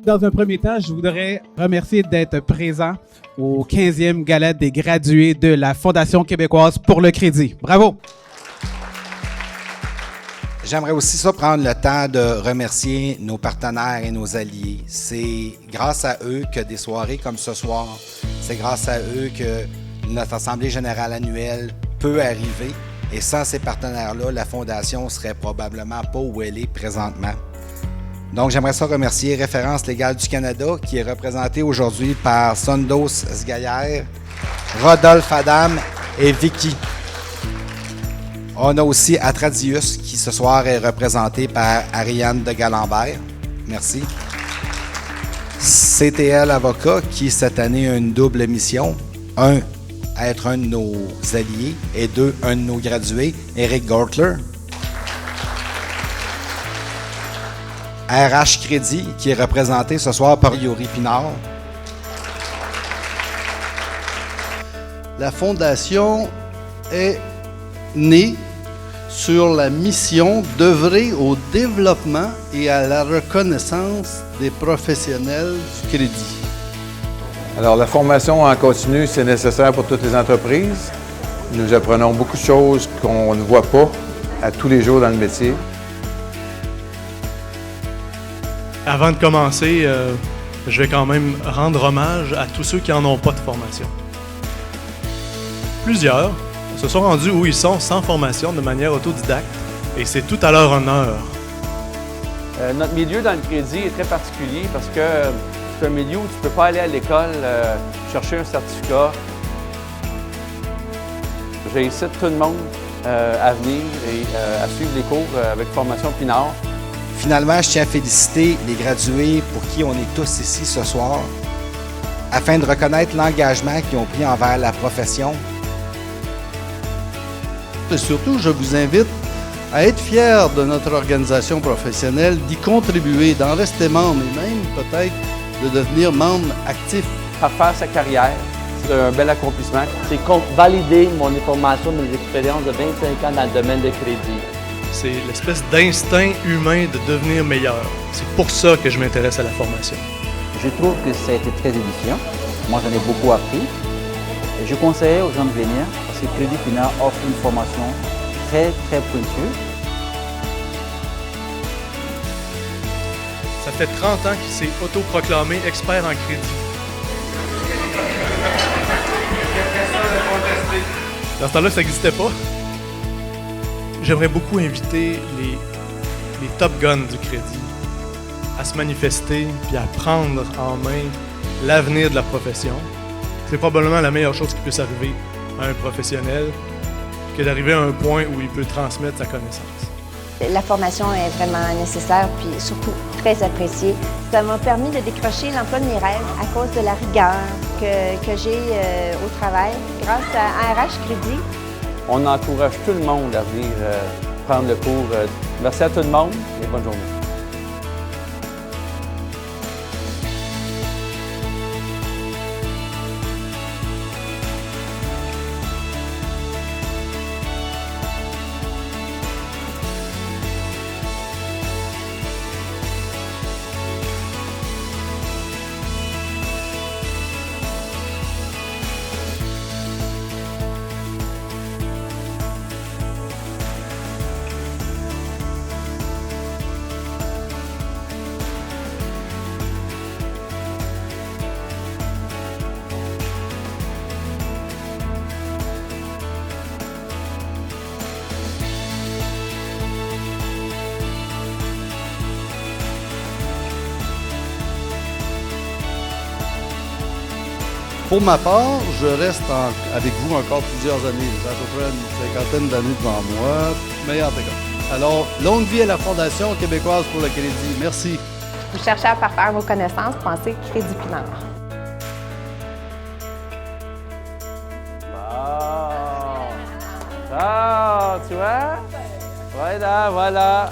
Dans un premier temps, je voudrais remercier d'être présent au 15e Gala des gradués de la Fondation québécoise pour le crédit. Bravo! J'aimerais aussi prendre le temps de remercier nos partenaires et nos alliés. C'est grâce à eux que des soirées comme ce soir, c'est grâce à eux que notre Assemblée générale annuelle peut arriver. Et sans ces partenaires-là, la Fondation ne serait probablement pas où elle est présentement. Donc, j'aimerais remercier Référence légale du Canada, qui est représentée aujourd'hui par Sondos Sgaillère, Rodolphe Adam et Vicky. On a aussi Atradius, qui ce soir est représenté par Ariane de Galambert. Merci. CTL Avocat, qui cette année a une double mission. Un, être un de nos alliés, et deux, un de nos gradués, Eric Gortler. RH Crédit, qui est représenté ce soir par Yuri Pinard. La Fondation est née sur la mission d'œuvrer au développement et à la reconnaissance des professionnels du crédit. Alors, la formation en continu, c'est nécessaire pour toutes les entreprises. Nous apprenons beaucoup de choses qu'on ne voit pas à tous les jours dans le métier. Avant de commencer, je vais quand même rendre hommage à tous ceux qui n'en ont pas de formation. Plusieurs se sont rendus où ils sont sans formation de manière autodidacte et c'est tout à leur honneur. Notre milieu dans le crédit est très particulier parce que c'est un milieu où tu ne peux pas aller à l'école chercher un certificat. J'incite tout le monde à venir et à suivre les cours avec Formation Pinard. Finalement, je tiens à féliciter les gradués pour qui on est tous ici ce soir, afin de reconnaître l'engagement qu'ils ont pris envers la profession. Et surtout, je vous invite à être fiers de notre organisation professionnelle, d'y contribuer, d'en rester membre et même peut-être de devenir membre actif. Faire sa carrière, c'est un bel accomplissement. C'est valider mon information, mes expériences de 25 ans dans le domaine de crédit. C'est l'espèce d'instinct humain de devenir meilleur. C'est pour ça que je m'intéresse à la formation. Je trouve que ça a été très édifiant. Moi, j'en ai beaucoup appris. Et je conseille aux gens de venir parce que Crédit Pinard offre une formation très, très pointue. Ça fait 30 ans qu'il s'est autoproclamé expert en crédit. Dans ce temps-là, ça n'existait pas. J'aimerais beaucoup inviter les top guns du crédit à se manifester puis à prendre en main l'avenir de la profession. C'est probablement la meilleure chose qui puisse arriver à un professionnel que d'arriver à un point où il peut transmettre sa connaissance. La formation est vraiment nécessaire puis surtout très appréciée. Ça m'a permis de décrocher l'emploi de mes rêves à cause de la rigueur que j'ai au travail grâce à RH Crédit. On encourage tout le monde à venir prendre le cours. Merci à tout le monde et bonne journée. Pour ma part, je reste avec vous encore plusieurs années. J'ai à peu près une cinquantaine d'années devant moi, mais en tout cas. Alors, longue vie à la Fondation québécoise pour le crédit. Merci. Vous cherchez à parfaire vos connaissances, pensez Crédit Pinard. Tu vois? Voilà, voilà.